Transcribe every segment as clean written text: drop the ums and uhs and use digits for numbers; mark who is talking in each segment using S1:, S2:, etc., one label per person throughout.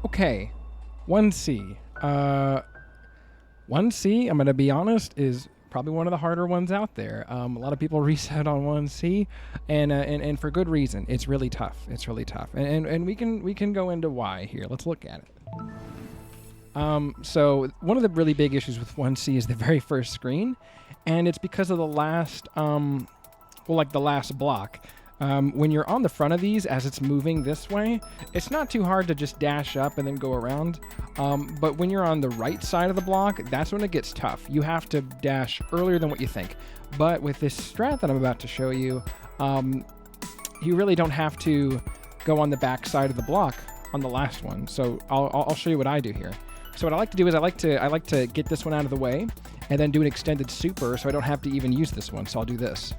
S1: Okay, 1C. 1C, I'm going to be honest, is probably one of the harder ones out there. A lot of people reset on 1C, and for good reason. It's really tough. It's really tough, and we can go into why here. Let's look at it. So one of the really big issues with 1C is the very first screen, and it's because of the last, like the last block. When you're on the front of these as it's moving this way, it's not too hard to just dash up and then go around. But when you're on the right side of the block, that's when it gets tough. You have to dash earlier than what you think. But with this strat that I'm about to show you, you really don't have to go on the back side of the block on the last one. So I'll show you what I do here. So what I like to do is I like to get this one out of the way and then do an extended super so I don't have to even use this one. So I'll do this.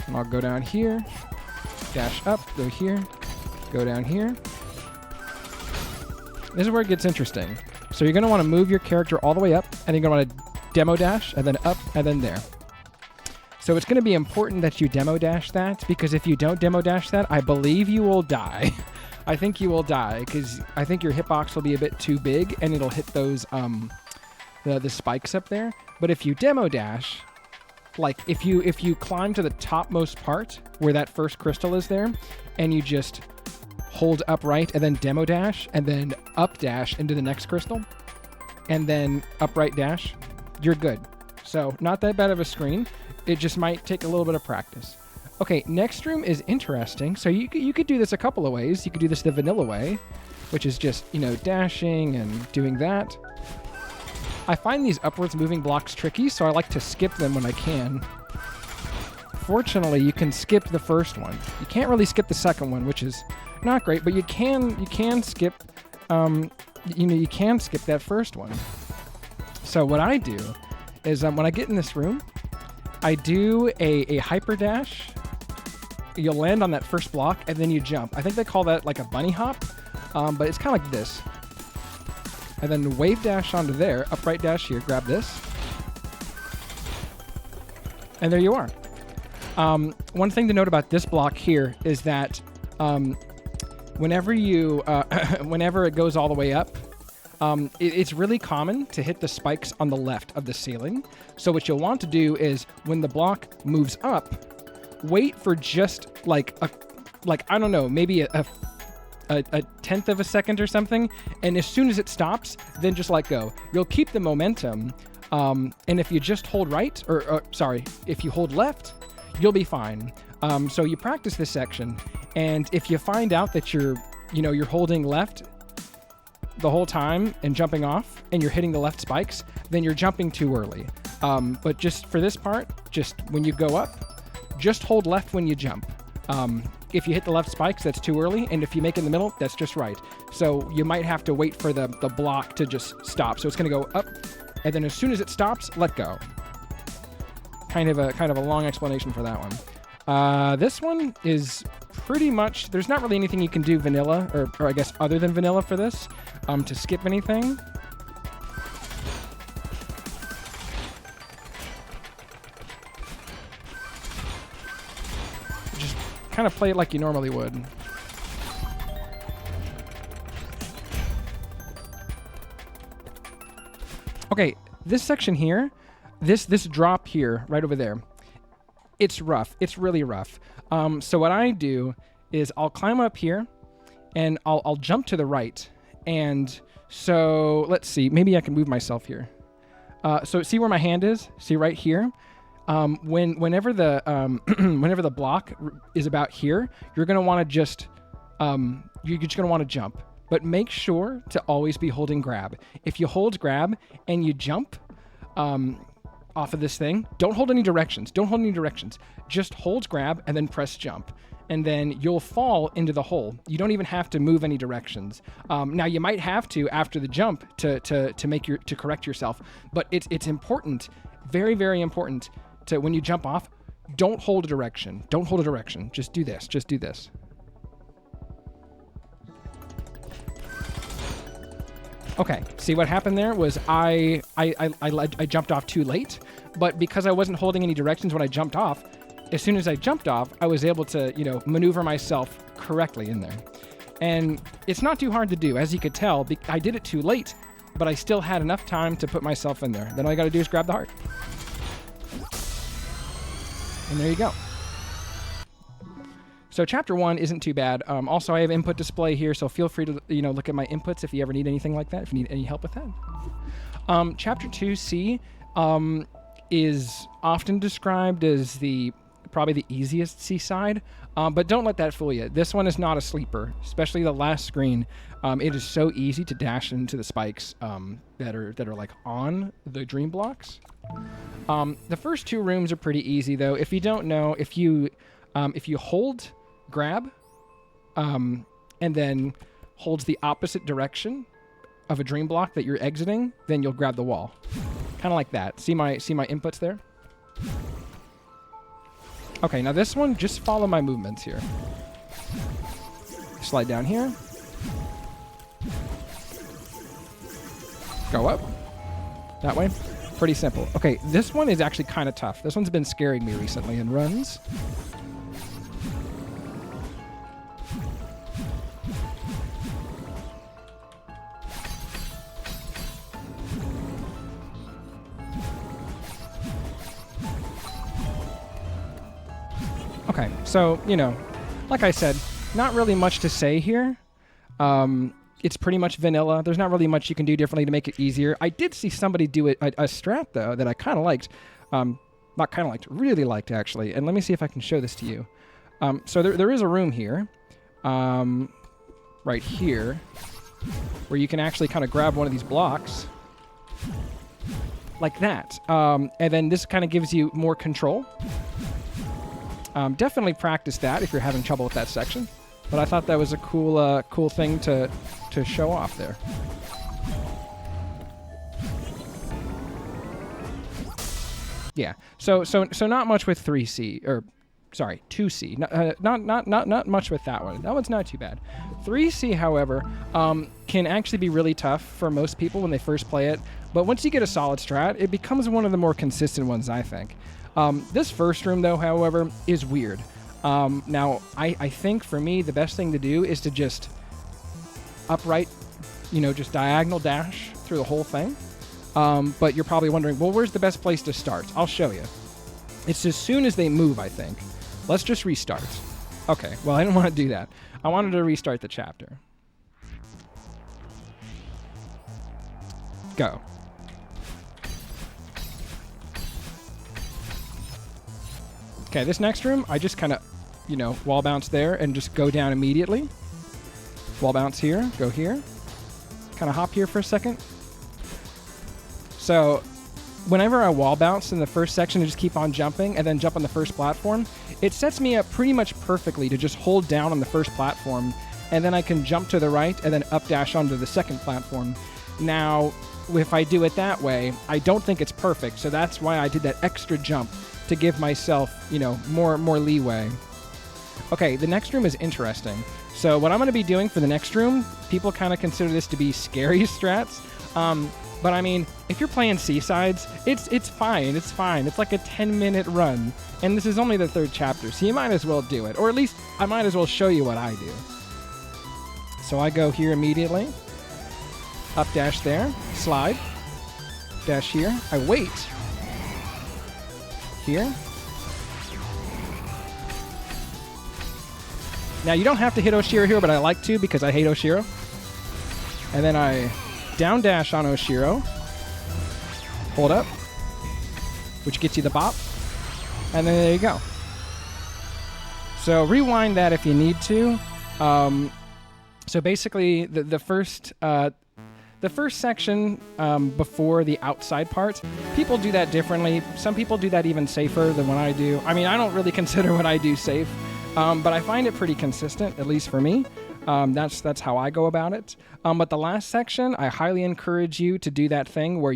S1: And I'll go down here, dash up, go here, go down here. This is where it gets interesting. So you're going to want to move your character all the way up, and you're going to want to demo dash, and then up, and then there. So it's going to be important that you demo dash that, because if you don't demo dash that, I believe you will die. I think you will die, because I think your hitbox will be a bit too big, and it'll hit those, the spikes up there. But if you demo dash, like if you climb to the topmost part where that first crystal is there, and you just hold upright and then demo dash and then up dash into the next crystal and then upright dash, you're good. So not that bad of a screen. It just might take a little bit of practice. Okay, next room is interesting. So you could do this a couple of ways. You could do this the vanilla way, which is just, you know, dashing and doing that. I find these upwards moving blocks tricky, so I like to skip them when I can. Fortunately, you can skip the first one. You can't really skip the second one, which is not great, but you can skip, you can skip that first one. So what I do is when I get in this room, I do a hyper dash. You'll land on that first block, and then you jump. I think they call that like a bunny hop, but it's kind of like this. And then wave dash onto there, upright dash here, grab this. And there you are. One thing to note about this block here is that whenever it goes all the way up, it's really common to hit the spikes on the left of the ceiling. So what you'll want to do is when the block moves up, wait for just like I don't know, maybe a tenth of a second or something, and as soon as it stops, then just let go. You'll keep the momentum, and if you just hold right, if you hold left, you'll be fine. So you practice this section, and if you find out that you're holding left the whole time and jumping off, and you're hitting the left spikes, then you're jumping too early. But just for this part, just when you go up, just hold left when you jump. If you hit the left spikes, that's too early, and if you make it in the middle, that's just right. So you might have to wait for the block to just stop. So it's going to go up, and then as soon as it stops, let go. Kind of a long explanation for that one. This one is pretty much, there's not really anything you can do vanilla, or I guess other than vanilla for this, to skip anything. Kind of play it like you normally would. Okay, this section here, this drop here, right over there, it's rough. It's really rough. So what I do is I'll climb up here, and I'll jump to the right. And so let's see, maybe I can move myself here. So see where my hand is? See right here? Whenever the block is about here, you're gonna want to just you're just gonna want to jump, but make sure to always be holding grab. If you hold grab and you jump off of this thing, don't hold any directions. Don't hold any directions. Just hold grab and then press jump, and then you'll fall into the hole. You don't even have to move any directions. Now you might have to after the jump to correct yourself, but it's important, very, very important. When you jump off, don't hold a direction. Don't hold a direction. Just do this. Just do this. Okay, see what happened there was I jumped off too late, but because I wasn't holding any directions when I jumped off, as soon as I jumped off, I was able to, maneuver myself correctly in there. And it's not too hard to do. As you could tell, I did it too late, but I still had enough time to put myself in there. Then all you got to do is grab the heart. And there you go. So chapter 1 isn't too bad. Also, I have input display here, so feel free to look at my inputs if you ever need anything like that, if you need any help with that. Chapter 2C is often described as probably the easiest seaside, but don't let that fool you. This one is not a sleeper, especially the last screen. It is so easy to dash into the spikes that are like on the dream blocks. The first 2 rooms are pretty easy though. If you don't know, if you hold grab and then holds the opposite direction of a dream block that you're exiting, then you'll grab the wall. Kind of like that. See my inputs there? Okay, now this one, just follow my movements here. Slide down here. Go up. That way. Pretty simple. Okay, this one is actually kind of tough. This one's been scaring me recently in runs. Okay, so, like I said, not really much to say here. It's pretty much vanilla. There's not really much you can do differently to make it easier. I did see somebody do a strat, though, that I kind of liked. Not kind of liked, really liked, actually. And let me see if I can show this to you. So there is a room here, right here, where you can actually kind of grab one of these blocks, like that. And then this kind of gives you more control. Definitely practice that if you're having trouble with that section. But I thought that was a cool thing to show off there. Yeah. So not much with 3C, or sorry, 2C. Not much with that one. That one's not too bad. 3C, however, can actually be really tough for most people when they first play it. But once you get a solid strat, it becomes one of the more consistent ones, I think. This first room, though, however, is weird. Now, I think for me, the best thing to do is to just upright, just diagonal dash through the whole thing. But you're probably wondering, well, where's the best place to start? I'll show you. It's as soon as they move, I think. Let's just restart. Okay, well, I didn't want to do that. I wanted to restart the chapter. Go. Okay, this next room, I just kind of, wall bounce there and just go down immediately. Wall bounce here, go here. Kind of hop here for a second. So, whenever I wall bounce in the first section and just keep on jumping and then jump on the first platform, it sets me up pretty much perfectly to just hold down on the first platform, and then I can jump to the right and then up dash onto the second platform. Now, if I do it that way, I don't think it's perfect, so that's why I did that extra jump to give myself, more leeway. Okay, the next room is interesting. So what I'm going to be doing for the next room, people kind of consider this to be scary strats. But I mean, if you're playing Seasides, it's fine. It's fine. It's like a 10-minute run. And this is only the 3rd chapter, so you might as well do it. Or at least I might as well show you what I do. So I go here immediately. Up dash there. Slide. Dash here. I wait. Here. Now, you don't have to hit Oshiro here, but I like to because I hate Oshiro. And then I down dash on Oshiro. Hold up. Which gets you the bop. And then there you go. So rewind that if you need to. So basically, the first section before the outside part, people do that differently. Some people do that even safer than what I do. I mean, I don't really consider what I do safe, but I find it pretty consistent, at least for me. That's how I go about it. But the last section, I highly encourage you to do that thing where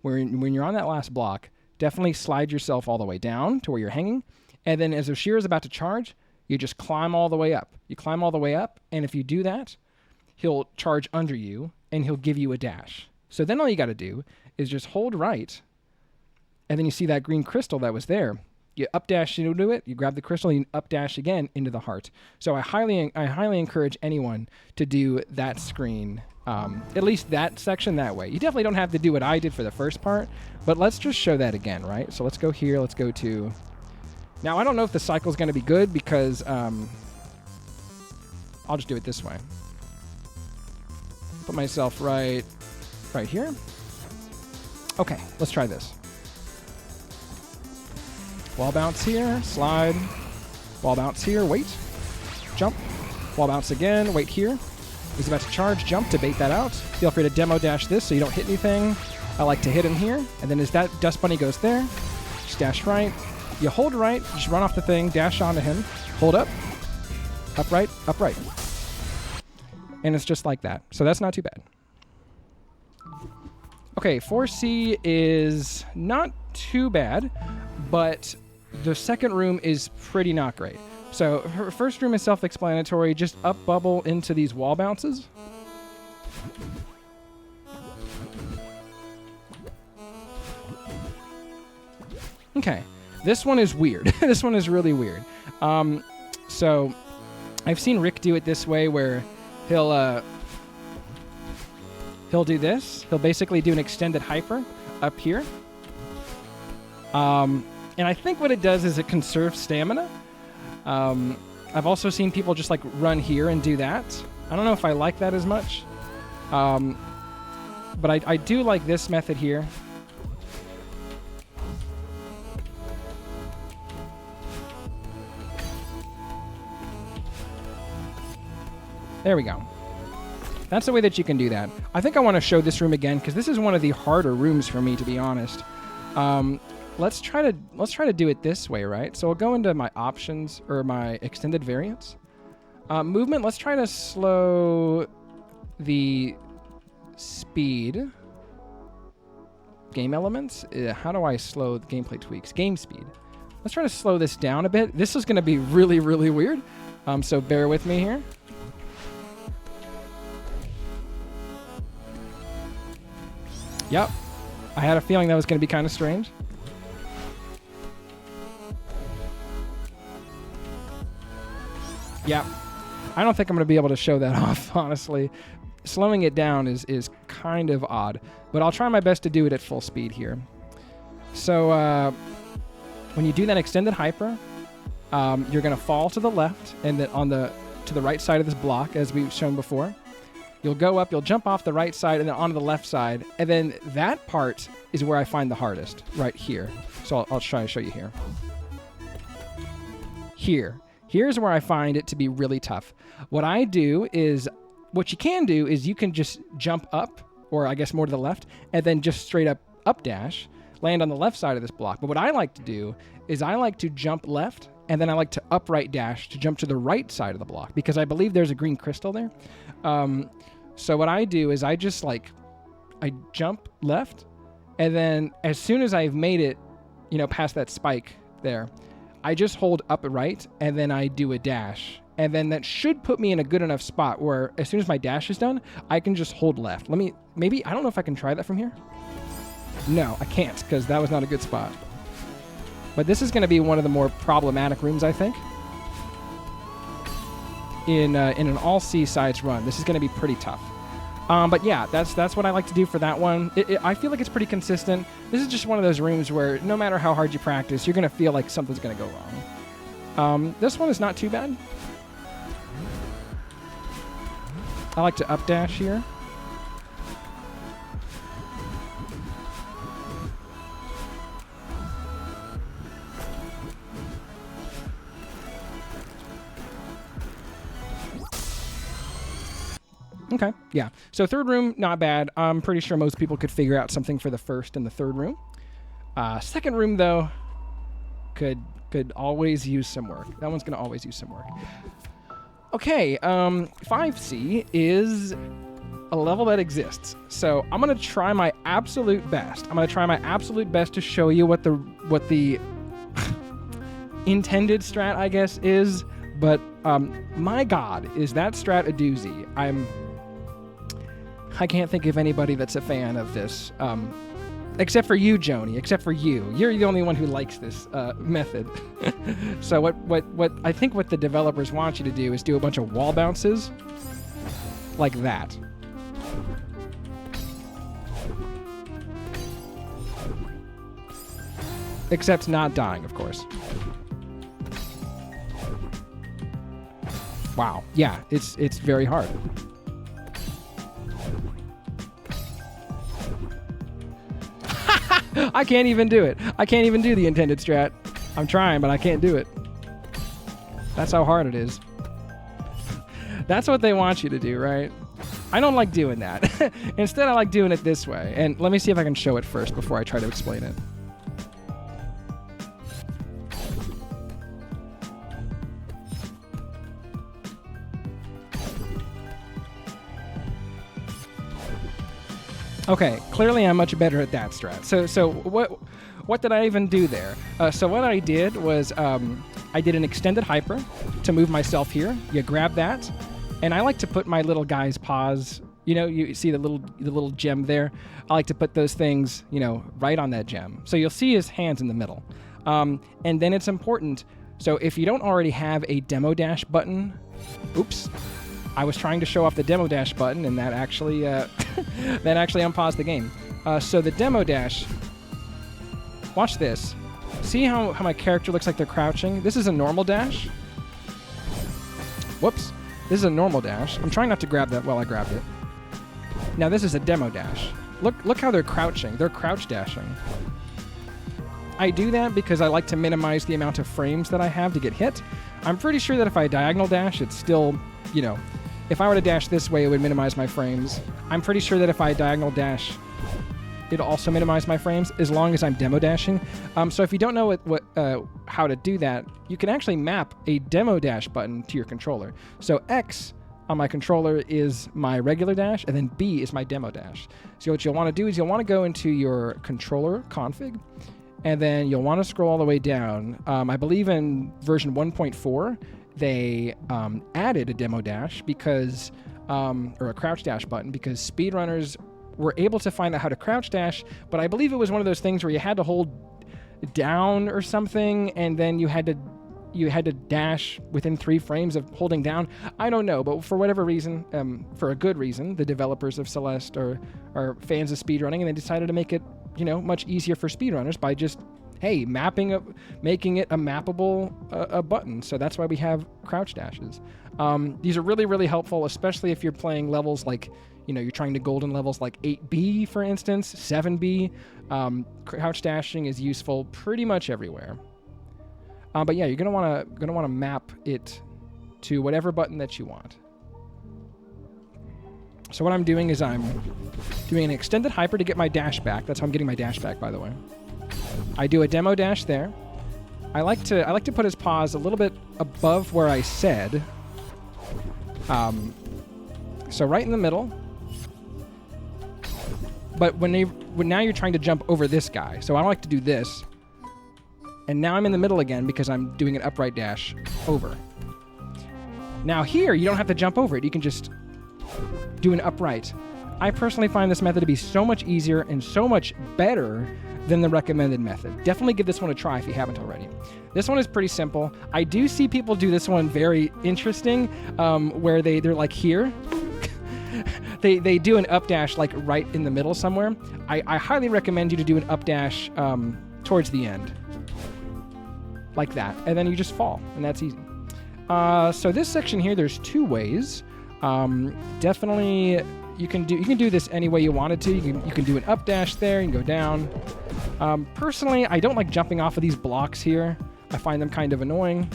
S1: when you're on that last block, definitely slide yourself all the way down to where you're hanging, and then as Oshiro is about to charge, you just climb all the way up. You climb all the way up, and if you do that, he'll charge under you, and he'll give you a dash. So then all you got to do is just hold right, and then you see that green crystal that was there. you up dash into it, you grab the crystal, and you up dash again into the heart. So I highly encourage anyone to do that screen, at least that section that way. You definitely don't have to do what I did for the first part, but let's just show that again, right? So let's go here. Let's go to... Now, I don't know if the cycle is going to be good because I'll just do it this way. Put myself right here. Okay, let's try this. Wall bounce here, slide. Wall bounce here, wait. Jump. Wall bounce again, wait here. He's about to charge, jump to bait that out. Feel free to demo dash this so you don't hit anything. I like to hit him here. And then as that dust bunny goes there, just dash right. You hold right, just run off the thing, dash onto him. Hold up, upright, upright. And it's just like that. So that's not too bad. Okay, 4C is not too bad, but the second room is pretty not great. So her first room is self-explanatory. Just up bubble into these wall bounces. Okay, this one is weird. This one is really weird. So I've seen Rick do it this way where he'll do this. He'll basically do an extended hyper up here. And I think what it does is it conserves stamina. I've also seen people just like run here and do that. I don't know if I like that as much. But I do like this method here. There we go. That's the way that you can do that. I think I want to show this room again because this is one of the harder rooms for me, to be honest. Let's try to do it this way, right? So I'll go into my options or my extended variants. Movement, let's try to slow the speed. Game elements, how do I slow the gameplay tweaks? Game speed. Let's try to slow this down a bit. This is going to be really, really weird. So bear with me here. Yep. I had a feeling that was going to be kind of strange. Yeah. I don't think I'm going to be able to show that off, honestly. Slowing it down is kind of odd, but I'll try my best to do it at full speed here. So when you do that extended hyper, you're going to fall to the left and then to the right side of this block, as we've shown before. You'll go up, you'll jump off the right side and then onto the left side, and then that part is where I find the hardest, right here. So I'll try to show you here. Here's where I find it to be really tough. What you can do is you can just jump up, or I guess more to the left, and then just straight up dash, land on the left side of this block. But what I like to do is I like to jump left, and then I like to upright dash to jump to the right side of the block, because I believe there's a green crystal there. So what I do is I jump left, and then as soon as I've made it, past that spike there, I just hold upright, and then I do a dash. And then that should put me in a good enough spot where as soon as my dash is done, I can just hold left. I don't know if I can try that from here. No, I can't, because that was not a good spot. But this is going to be one of the more problematic rooms, I think. In an all C sides run, this is going to be pretty tough. But yeah, that's what I like to do for that one. I feel like it's pretty consistent. This is just one of those rooms where no matter how hard you practice, you're going to feel like something's going to go wrong. This one is not too bad. I like to up dash here. Okay, yeah. So third room, not bad. I'm pretty sure most people could figure out something for the first and the third room. Second room, though, could always use some work. That one's going to always use some work. Okay, 5C is a level that exists. So I'm going to try my absolute best. To show you what the intended strat, I guess, is. But my God, is that strat a doozy? I can't think of anybody that's a fan of this. Except for you, Joni. Except for you. You're the only one who likes this method. So what I think what the developers want you to do is do a bunch of wall bounces like that. Except not dying, of course. Wow. Yeah, it's very hard. I can't even do it. I can't even do the intended strat. I'm trying, but I can't do it. That's how hard it is. That's what they want you to do, right? I don't like doing that. Instead, I like doing it this way. And let me see if I can show it first before I try to explain it. Okay, clearly I'm much better at that strat. So what did I even do there? So what I did was I did an extended hyper to move myself here. You grab that, and I like to put my little guy's paws. You know, you see the little gem there. I like to put those things, you know, right on that gem. So you'll see his hands in the middle. And then it's important. So if you don't already have a demo dash button, oops. I was trying to show off the demo dash button, and that actually unpaused the game. So the demo dash, watch this. See how my character looks like they're crouching? This is a normal dash. Whoops. This is a normal dash. I'm trying not to grab that while I grabbed it. Now this is a demo dash. Look how they're crouching. They're crouch dashing. I do that because I like to minimize the amount of frames that I have to get hit. I'm pretty sure that if I diagonal dash, it's still, you know, if I were to dash this way, it would minimize my frames. I'm pretty sure that if I diagonal dash, it'll also minimize my frames as long as I'm demo dashing. So if you don't know how to do that, you can actually map a demo dash button to your controller. So X on my controller is my regular dash, and then B is my demo dash. So what you'll want to do is you'll want to go into your controller config, and then you'll want to scroll all the way down. I believe in version 1.4, they added a demo dash because, or a crouch dash button, because speedrunners were able to find out how to crouch dash, but I believe it was one of those things where you had to hold down or something, and then you had to dash within 3 frames of holding down. I don't know, but for whatever reason, for a good reason, the developers of Celeste are fans of speedrunning, and they decided to make it, you know, much easier for speedrunners by just, hey, making it a mappable a button. So that's why we have crouch dashes. These are really, really helpful, especially if you're playing levels like, you know, you're trying to golden levels like 8B, for instance, 7B. Crouch dashing is useful pretty much everywhere. But yeah, you're gonna wanna map it to whatever button that you want. So what I'm doing is I'm doing an extended hyper to get my dash back. That's how I'm getting my dash back, by the way. I do a demo dash there. I like to put his paws a little bit above where I said. So right in the middle. But when now you're trying to jump over this guy. So I don't like to do this. And now I'm in the middle again because I'm doing an upright dash over. Now here, you don't have to jump over it. You can just do an upright. I personally find this method to be so much easier and so much better than the recommended method. Definitely give this one a try if you haven't already. This one is pretty simple. I do see people do this one very interesting, where they're like here. they do an up dash like right in the middle somewhere. I highly recommend you to do an up dash towards the end. Like that, and then you just fall, and that's easy. So this section here, there's 2 ways. Definitely, you can do this any way you wanted to. You can do an up dash there, you can go down. Personally, I don't like jumping off of these blocks here. I find them kind of annoying.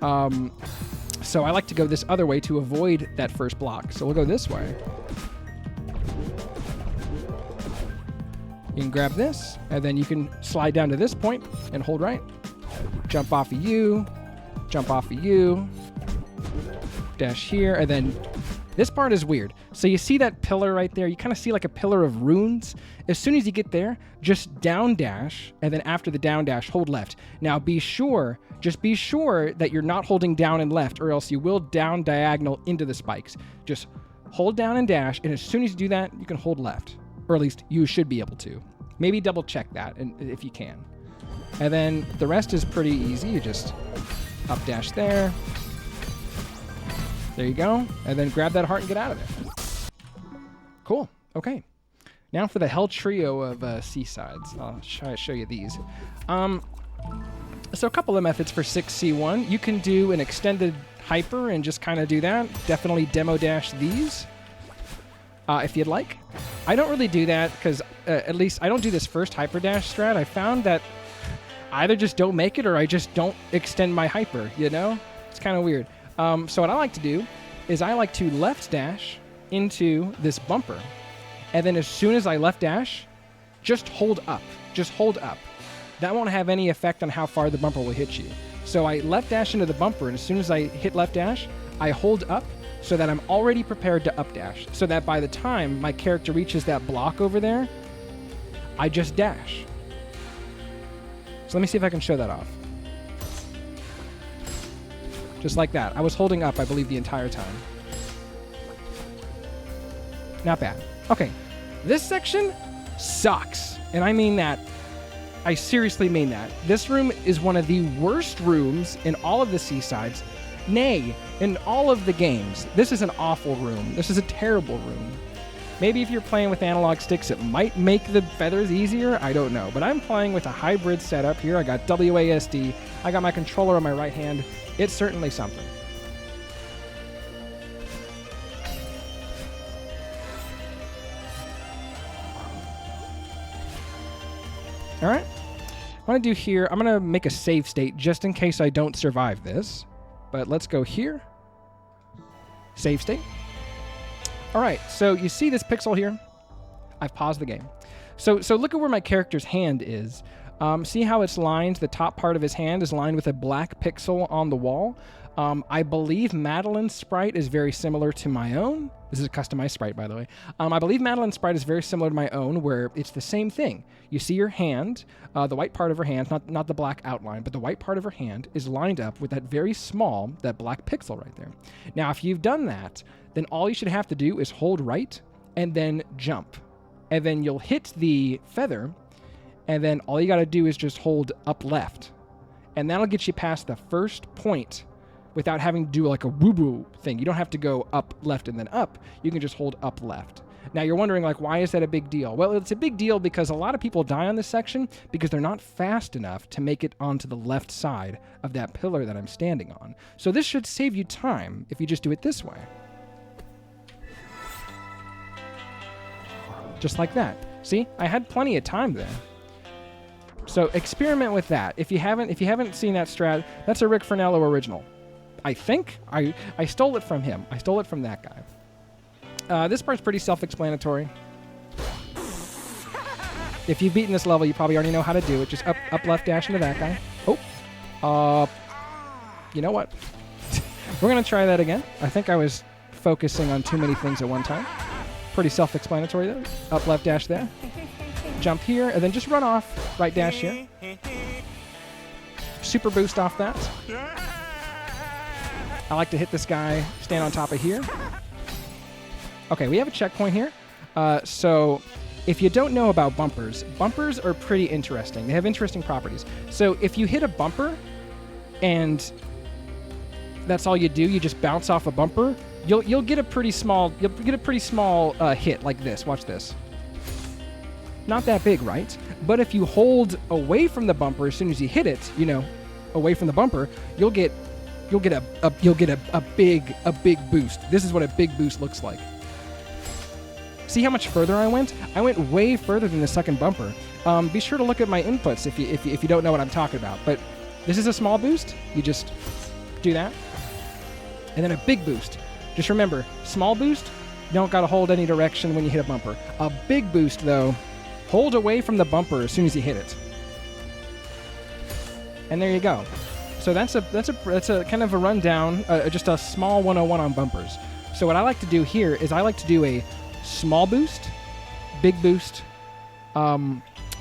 S1: So I like to go this other way to avoid that first block. So we'll go this way. You can grab this, and then you can slide down to this point and hold right. Jump off of you, jump off of you, dash here, and then this part is weird. So you see that pillar right there? You kind of see like a pillar of runes. As soon as you get there, just down dash, and then after the down dash, hold left. Now just be sure that you're not holding down and left, or else you will down diagonal into the spikes. Just hold down and dash, and as soon as you do that, you can hold left. Or at least you should be able to. Maybe double check that if you can. And then the rest is pretty easy. You just up dash there. There you go. And then grab that heart and get out of there. Cool. Okay. Now for the hell trio of C-sides. I'll try to show you these. So a couple of methods for 6C1. You can do an extended hyper and just kind of do that. Definitely demo dash these if you'd like. I don't really do that because at least I don't do this first hyper dash strat. I found that I either just don't make it or I just don't extend my hyper, you know? It's kind of weird. So what I like to do is I like to left dash into this bumper. And then as soon as I left dash, just hold up. Just hold up. That won't have any effect on how far the bumper will hit you. So I left dash into the bumper, and as soon as I hit left dash, I hold up so that I'm already prepared to up dash. So that by the time my character reaches that block over there, I just dash. So let me see if I can show that off. Just like that. I was holding up, I believe, the entire time. Not bad. Okay, this section sucks. And I mean that. I seriously mean that. This room is one of the worst rooms in all of the C-sides. Nay, in all of the games. This is an awful room. This is a terrible room. Maybe if you're playing with analog sticks, it might make the feathers easier. I don't know. But I'm playing with a hybrid setup here. I got WASD. I got my controller on my right hand. It's certainly something. All right. What I'm going to do here, I'm going to make a save state just in case I don't survive this. But let's go here. Save state. All right, so you see this pixel here? I've paused the game. So look at where my character's hand is. See how it's lined? The top part of his hand is lined with a black pixel on the wall. I believe Madeline's sprite is very similar to my own. This is a customized sprite, by the way. I believe Madeline's sprite is very similar to my own, where it's the same thing. You see her hand, the white part of her hand, not the black outline, but the white part of her hand is lined up with that very small, that black pixel right there. Now, if you've done that, then all you should have to do is hold right and then jump. And then you'll hit the feather, and then all you got to do is just hold up left. And that'll get you past the first point without having to do like a woo-woo thing. You don't have to go up left and then up. You can just hold up left. Now you're wondering, like, why is that a big deal? Well, it's a big deal because a lot of people die on this section because they're not fast enough to make it onto the left side of that pillar that I'm standing on. So this should save you time if you just do it this way. Just like that. See, I had plenty of time there. So experiment with that. If you haven't seen that strat, that's a Rick Fernello original. I think I stole it from him. I stole it from that guy. This part's pretty self-explanatory. If you've beaten this level, you probably already know how to do it. Just up left dash into that guy. Oh, you know what? We're gonna try that again. I think I was focusing on too many things at one time. Pretty self-explanatory though. Up left dash there. Jump here, and then just run off. Right dash here. Super boost off that. I like to hit this guy, stand on top of here. Okay, we have a checkpoint here. So if you don't know about bumpers, bumpers are pretty interesting. They have interesting properties. So if you hit a bumper and that's all you do, you just bounce off a bumper, you'll get a pretty small hit like this. Watch this. Not that big, right? But if you hold away from the bumper as soon as you hit it, away from the bumper, you'll get a big boost. This is what a big boost looks like. See how much further I went? I went way further than the second bumper. Be sure to look at my inputs if you don't know what I'm talking about. But this is a small boost. You just do that. And then a big boost. Just remember, small boost, you don't got to hold any direction when you hit a bumper. A big boost, though, hold away from the bumper as soon as you hit it. And there you go. So that's a kind of a rundown, just a small 101 on bumpers. So what I like to do here is I like to do a small boost, big boost,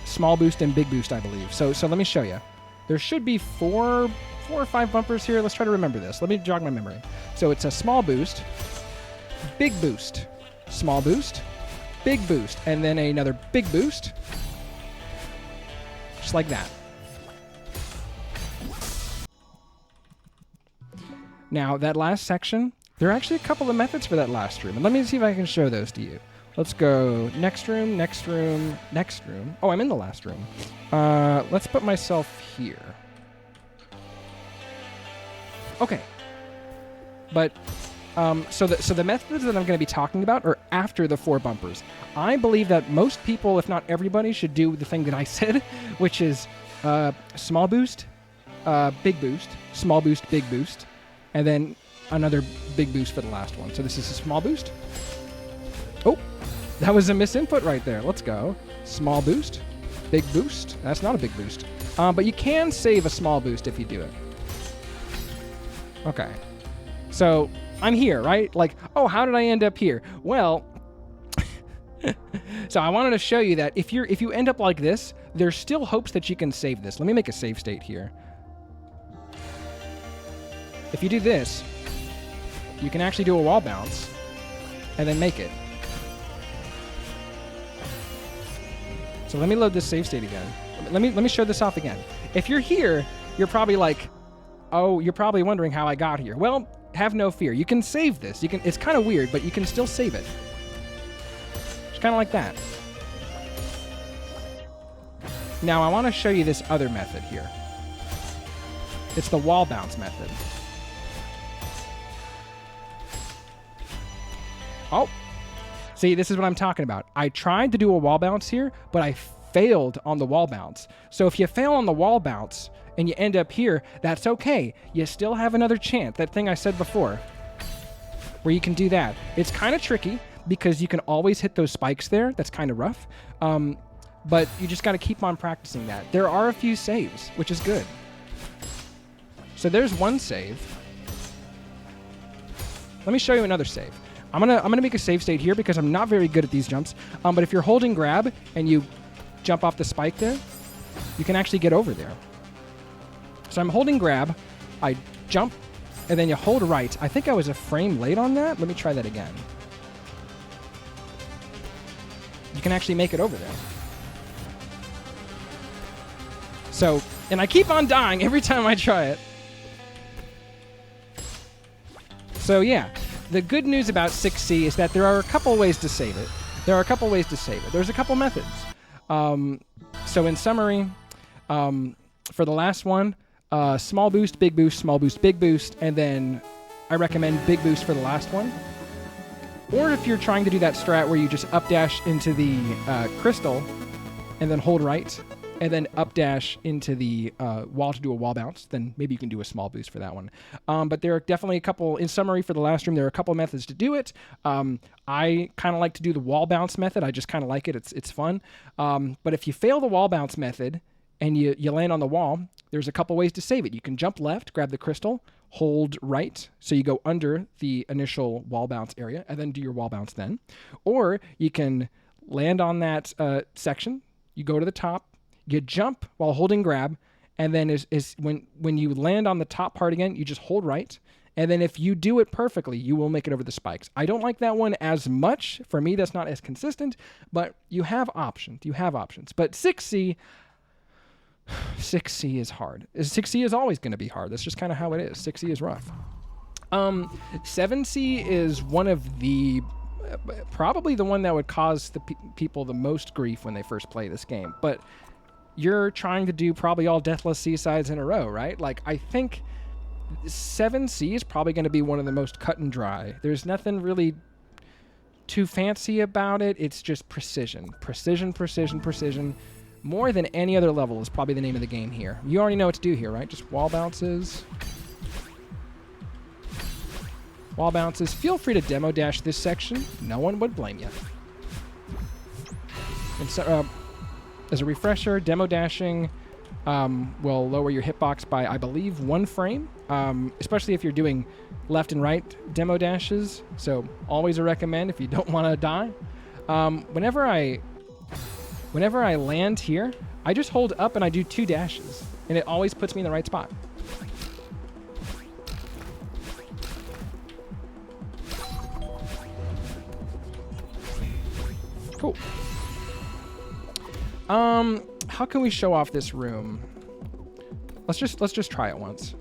S1: small boost, and big boost, I believe. So let me show you. There should be four or five bumpers here. Let's try to remember this. Let me jog my memory. So it's a small boost, big boost, small boost, big boost, and then another big boost, just like that. Now, that last section, there are actually a couple of methods for that last room. And let me see if I can show those to you. Let's go next room, next room, next room. Oh, I'm in the last room. Let's put myself here. Okay. But, so the methods that I'm going to be talking about are after the 4 bumpers. I believe that most people, if not everybody, should do the thing that I said, which is small boost, big boost, small boost, big boost, and then another big boost for the last one. So this is a small boost. Oh, that was a misinput right there. Let's go. Small boost, big boost. That's not a big boost. But you can save a small boost if you do it. Okay. So I'm here, right? Like, oh, how did I end up here? Well, so I wanted to show you that if you end up like this, there's still hopes that you can save this. Let me make a save state here. If you do this, you can actually do a wall bounce and then make it. So let me load this save state again. Let me show this off again. If you're here, you're probably like, oh, you're probably wondering how I got here. Well, have no fear. You can save this. It's kind of weird, but you can still save it. It's kind of like that. Now I want to show you this other method here. It's the wall bounce method. Oh, see, this is what I'm talking about. I tried to do a wall bounce here, but I failed on the wall bounce. So if you fail on the wall bounce and you end up here, that's okay. You still have another chance. That thing I said before, where you can do that. It's kind of tricky because you can always hit those spikes there. That's kind of rough. But you just got to keep on practicing that. There are a few saves, which is good. So there's one save. Let me show you another save. I'm gonna make a save state here because I'm not very good at these jumps. But if you're holding grab and you jump off the spike there, you can actually get over there. So I'm holding grab, I jump, and then you hold right. I think I was a frame late on that. Let me try that again. You can actually make it over there. So, and I keep on dying every time I try it. So yeah, the good news about 6C is that there are a couple ways to save it. There's a couple methods. So in summary, for the last one, small boost, big boost, small boost, big boost, and then I recommend big boost for the last one. Or if you're trying to do that strat where you just up dash into the crystal and then hold right, and then up dash into the wall to do a wall bounce, then maybe you can do a small boost for that one. But there are definitely a couple, in summary for the last room, there are a couple methods to do it. I kind of like to do the wall bounce method. I just kind of like it. It's fun. But if you fail the wall bounce method and you land on the wall, there's a couple ways to save it. You can jump left, grab the crystal, hold right, so you go under the initial wall bounce area, and then do your wall bounce then. Or you can land on that section, you go to the top, you jump while holding grab, and then when you land on the top part again, you just hold right, and then if you do it perfectly, you will make it over the spikes. I don't like that one as much. For me, that's not as consistent, but you have options. But 6C is hard. 6C is always going to be hard. That's just kind of how it is. 6C is rough. 7C is one of the probably the one that would cause the people the most grief when they first play this game. But you're trying to do probably all Deathless C-sides in a row, right? Like, I think 7C is probably going to be one of the most cut and dry. There's nothing really too fancy about it. It's just precision. Precision. More than any other level is probably the name of the game here. You already know what to do here, right? Just wall bounces. Wall bounces. Feel free to demo dash this section. No one would blame you. And so, as a refresher, demo dashing will lower your hitbox by, I believe, 1 frame, especially if you're doing left and right demo dashes. So always a recommend if you don't want to die. Whenever I land here, I just hold up and I do 2 dashes, and it always puts me in the right spot. Cool. how can we show off this room? Let's just try it once.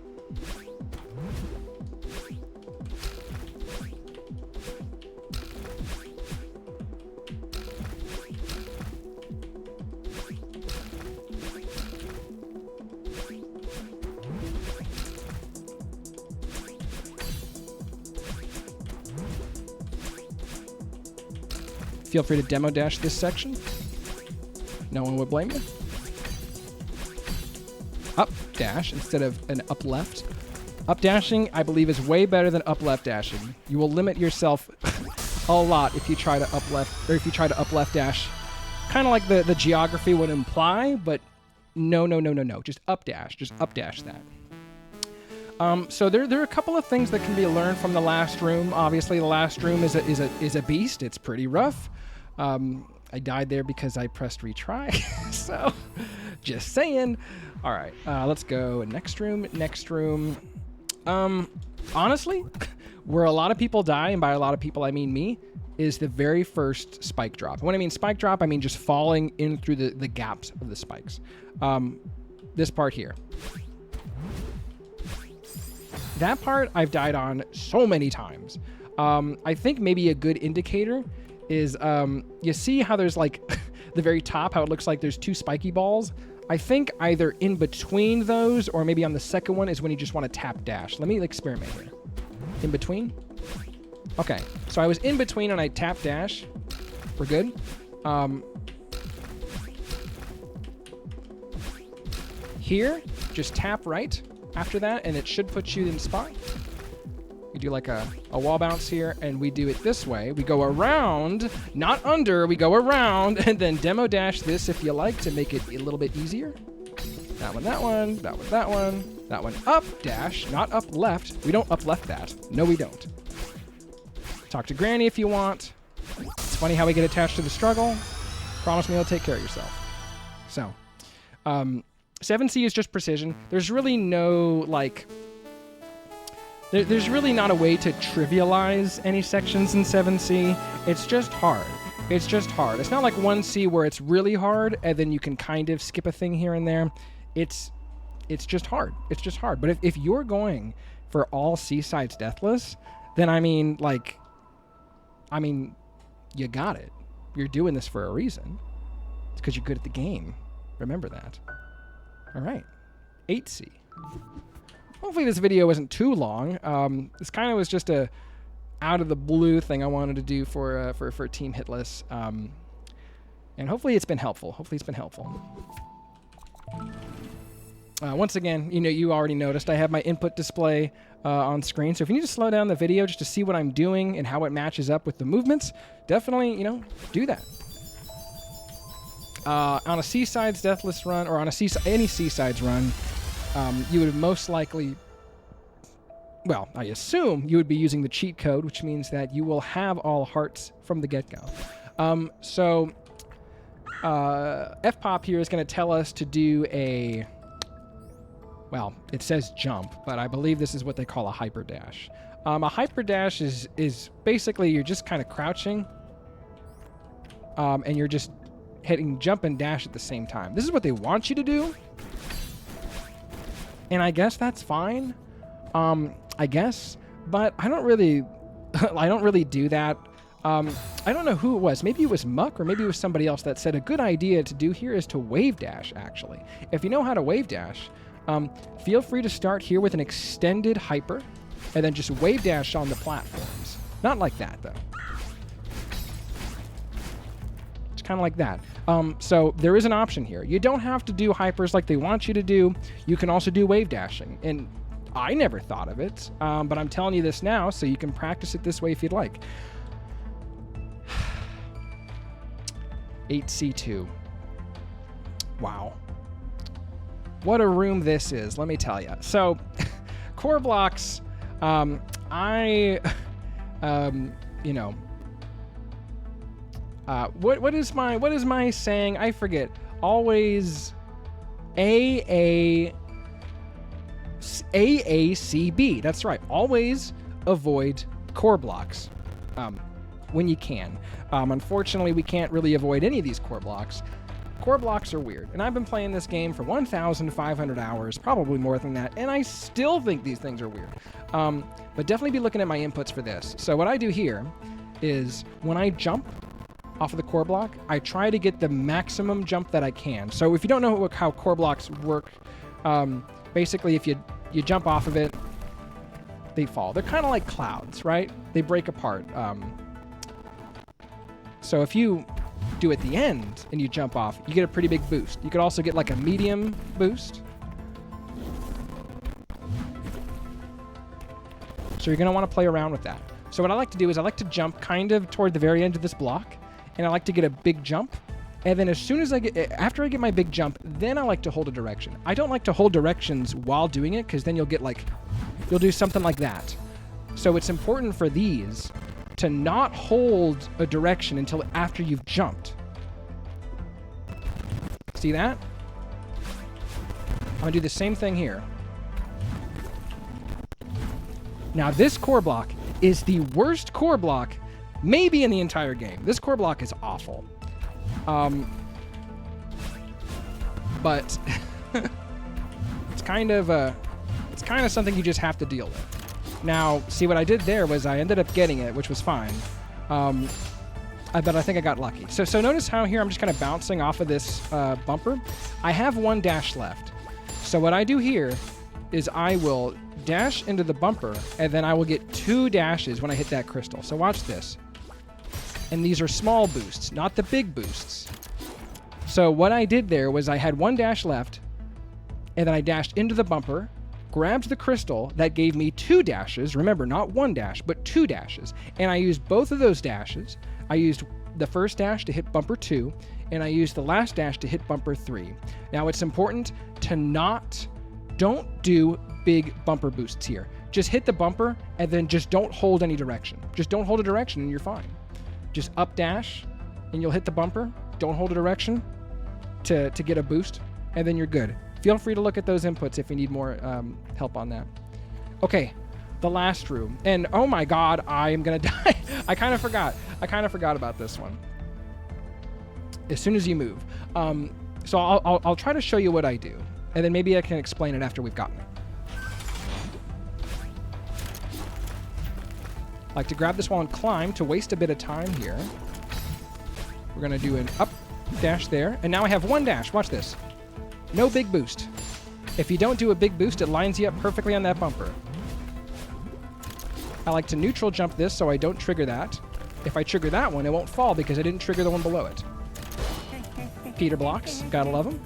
S1: Feel free to demo dash this section. No one would blame you. Up dash instead of an up left. Up dashing, I believe, is way better than up left dashing. You will limit yourself a lot if you try to up left, or if you try to up left dash. Kind of like the geography would imply, but no. Just up dash. Just up dash that. So there are a couple of things that can be learned from the last room. Obviously, the last room is a beast. It's pretty rough. I died there because I pressed retry. So, just saying. All right, let's go next room. Next room. Honestly, where a lot of people die, and by a lot of people I mean me, is the very first spike drop. When I mean spike drop, I mean just falling in through the gaps of the spikes. This part here. That part I've died on so many times. I think maybe a good indicator is you see how there's like the very top, how it looks like there's two spiky balls. I think either in between those or maybe on the second one is when you just want to tap dash. Let me experiment here. In between? Okay, so I was in between and I tap dash. We're good. Here, just tap right after that and it should put you in spot. We do like a wall bounce here, and we do it this way. We go around, not under, we go around, and then demo dash this if you like to make it a little bit easier. That one, that one, that one, that one, that one. Up dash, not up left. We don't up left that. No, we don't. Talk to Granny if you want. It's funny how we get attached to the struggle. Promise me you'll take care of yourself. So, 7C is just precision. There's really no, like... There's really not a way to trivialize any sections in 7C. It's just hard. It's just hard. It's not like 1C where it's really hard and then you can kind of skip a thing here and there. It's just hard. It's just hard. But if you're going for all C-sides Deathless, then you got it. You're doing this for a reason. It's because you're good at the game. Remember that. All right. 8C. Hopefully this video wasn't too long. This kind of was just a out of the blue thing I wanted to do for Team Hitless. And hopefully it's been helpful. Once again, you already noticed I have my input display on screen. So if you need to slow down the video just to see what I'm doing and how it matches up with the movements, definitely, do that. On a C-Sides Deathless run, or on any C-Sides run, you would most likely, well, I assume you would be using the cheat code, which means that you will have all hearts from the get-go. FPOP here is going to tell us to do a, well, it says jump, but I believe this is what they call a hyper dash. A hyper dash is basically you're just kind of crouching, and you're just hitting jump and dash at the same time. This is what they want you to do. And I guess that's fine. I guess, but I don't really do that. I don't know who it was. Maybe it was Muck or maybe it was somebody else that said a good idea to do here is to wave dash, actually. If you know how to wave dash, feel free to start here with an extended hyper and then just wave dash on the platforms. Not like that, though. It's kind of like that. So there is an option here. You don't have to do hypers like they want you to do. You can also do wave dashing. And I never thought of it, but I'm telling you this now so you can practice it this way if you'd like. 8C2. Wow. What a room this is, let me tell you. So, core blocks, what is my saying? I forget. Always AACB. That's right. Always avoid core blocks when you can. Unfortunately, we can't really avoid any of these core blocks. core blocks are weird. And I've been playing this game for 1,500 hours, probably more than that, and I still think these things are weird. But definitely be looking at my inputs for this. So what I do here is when I jump off of the core block, I try to get the maximum jump that I can. So if you don't know how core blocks work, basically if you jump off of it, they fall. They're kind of like clouds, right? They break apart. So if you do at the end and you jump off, you get a pretty big boost. You could also get like a medium boost. So you're going to want to play around with that. So what I like to do is I like to jump kind of toward the very end of this block, and I like to get a big jump. And then as soon as after I get my big jump, then I like to hold a direction. I don't like to hold directions while doing it, because then you'll do something like that. So it's important for these to not hold a direction until after you've jumped. See that? I'm gonna do the same thing here. Now this core block is the worst core block maybe in the entire game. This core block is awful. But it's kind of something you just have to deal with. Now, see what I did there was I ended up getting it, which was fine. But I think I got lucky. So notice how here I'm just kind of bouncing off of this bumper. I have one dash left. So what I do here is I will dash into the bumper, and then I will get 2 dashes when I hit that crystal. So watch this. And these are small boosts, not the big boosts. So what I did there was I had 1 dash left, and then I dashed into the bumper, grabbed the crystal, that gave me 2 dashes. Remember, not 1 dash, but 2 dashes. And I used both of those dashes. I used the first dash to hit bumper 2, and I used the last dash to hit bumper 3. Now it's important to don't do big bumper boosts here. Just hit the bumper, and then just don't hold any direction. Just don't hold a direction, and you're fine. Just up dash, and you'll hit the bumper. Don't hold a direction to get a boost, and then you're good. Feel free to look at those inputs if you need more help on that. Okay, the last room. And oh my god, I am gonna die. I kind of forgot about this one. As soon as you move. So I'll try to show you what I do, and then maybe I can explain it after we've gotten it. I like to grab this wall and climb to waste a bit of time here. We're gonna do an up dash there, and now I have 1 dash. Watch this. No big boost. If you don't do a big boost, it lines you up perfectly on that bumper. I like to neutral jump this so I don't trigger that. If I trigger that one, it won't fall because I didn't trigger the one below it. Peter blocks. Gotta love them.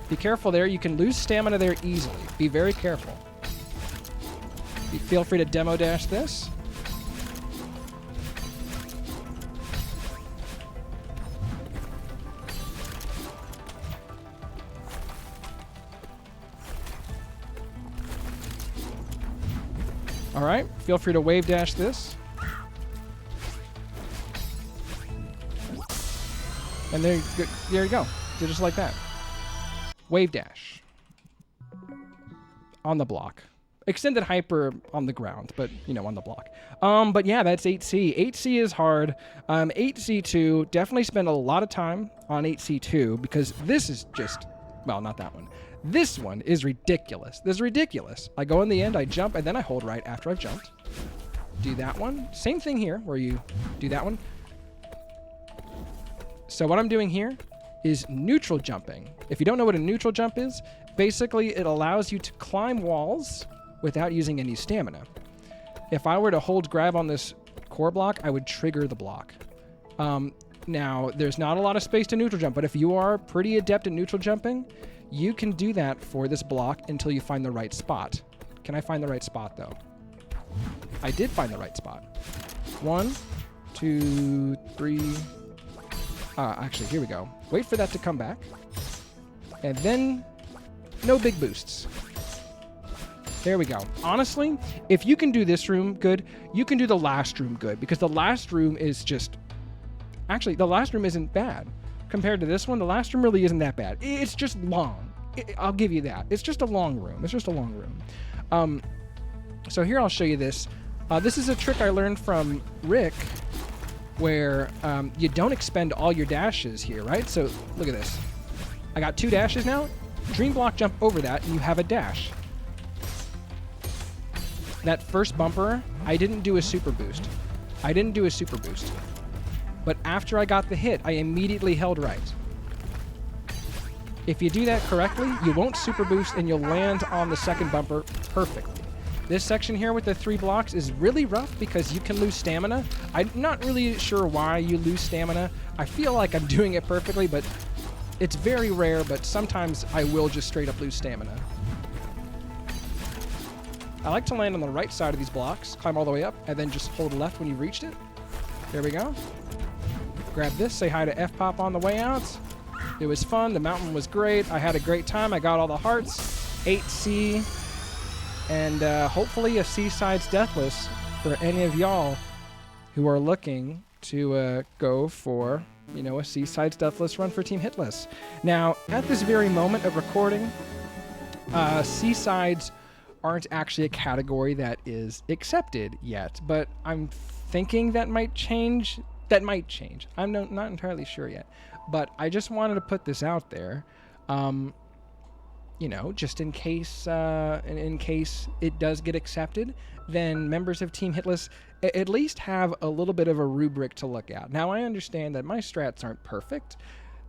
S1: Be careful there. You can lose stamina there easily. Be very careful. Feel free to demo dash this. All right, feel free to wave dash this. And there you go. Just like that. Wave dash. On the block. Extended hyper on the ground, but, on the block. But yeah, that's 8C. 8C is hard. 8C2, definitely spend a lot of time on 8C2 because this is just, well, not that one. This one is ridiculous. This is ridiculous. I go in the end, I jump, and then I hold right after I've jumped. Do that one. Same thing here, where you do that one. So what I'm doing here is neutral jumping. If you don't know what a neutral jump is, basically it allows you to climb walls without using any stamina. If I were to hold grab on this core block, I would trigger the block. Now, there's not a lot of space to neutral jump, but if you are pretty adept at neutral jumping, you can do that for this block until you find the right spot. Can I find the right spot, though? I did find the right spot. 1, 2, 3. Actually, here we go. Wait for that to come back. And then, no big boosts. There we go. Honestly, if you can do this room good, you can do the last room good, because the last room is just... Actually, the last room isn't bad. Compared to this one, the last room really isn't that bad. It's just long. I'll give you that. It's just a long room. It's just a long room. So here I'll show you this. This is a trick I learned from Rick where you don't expend all your dashes here, right? So look at this. I got 2 dashes now. Dream block jump over that, and you have a dash. That first bumper, I didn't do a super boost. But after I got the hit, I immediately held right. If you do that correctly, you won't super boost and you'll land on the second bumper perfectly. This section here with the 3 blocks is really rough because you can lose stamina. I'm not really sure why you lose stamina. I feel like I'm doing it perfectly, but it's very rare, but sometimes I will just straight up lose stamina. I like to land on the right side of these blocks, climb all the way up, and then just hold left when you've reached it. There we go. Grab this, say hi to F-Pop on the way out. It was fun. The mountain was great. I had a great time. I got all the hearts. 8C. And hopefully a Seaside's Deathless for any of y'all who are looking to go for, you know, a Seaside's Deathless run for Team Hitless. Now, at this very moment of recording, Seasides aren't actually a category that is accepted yet, but I'm thinking that might change. I'm not entirely sure yet, but I just wanted to put this out there, you know, just in case it does get accepted, then members of Team Hitless at least have a little bit of a rubric to look at. Now, I understand that my strats aren't perfect.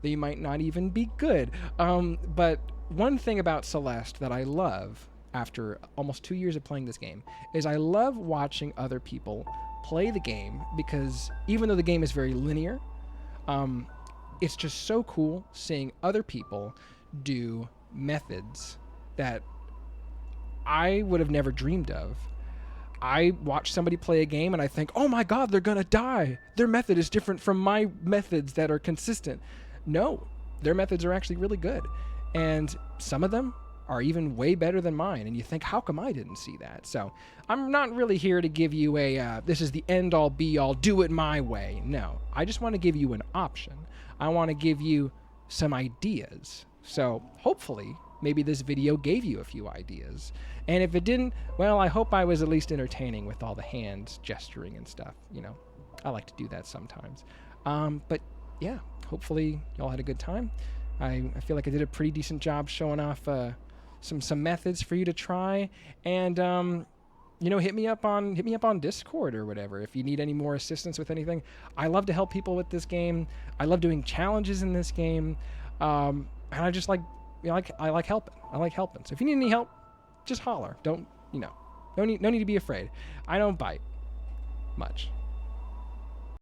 S1: They might not even be good. But one thing about Celeste that I love after almost 2 years of playing this game is I love watching other people play the game, because even though the game is very linear, it's just so cool seeing other people do methods that I would have never dreamed of. I watch somebody play a game and I think, oh my god, they're gonna die. Their method is different from my methods that are consistent. No, their methods are actually really good. And some of them are even way better than mine. And you think, how come I didn't see that? So I'm not really here to give you a, this is the end all be all, do it my way. No, I just want to give you an option. I want to give you some ideas. So hopefully, maybe this video gave you a few ideas. And if it didn't, well, I hope I was at least entertaining with all the hands gesturing and stuff. You know, I like to do that sometimes. But yeah, hopefully y'all had a good time. I feel like I did a pretty decent job showing off some methods for you to try. And you know, hit me up on Discord or whatever if you need any more assistance with anything. I love to help people with this game. I love doing challenges in this game. And I just like, you know, I like helping. I like helping. So if you need any help, just holler. Don't, you know, no need to be afraid. I don't bite much.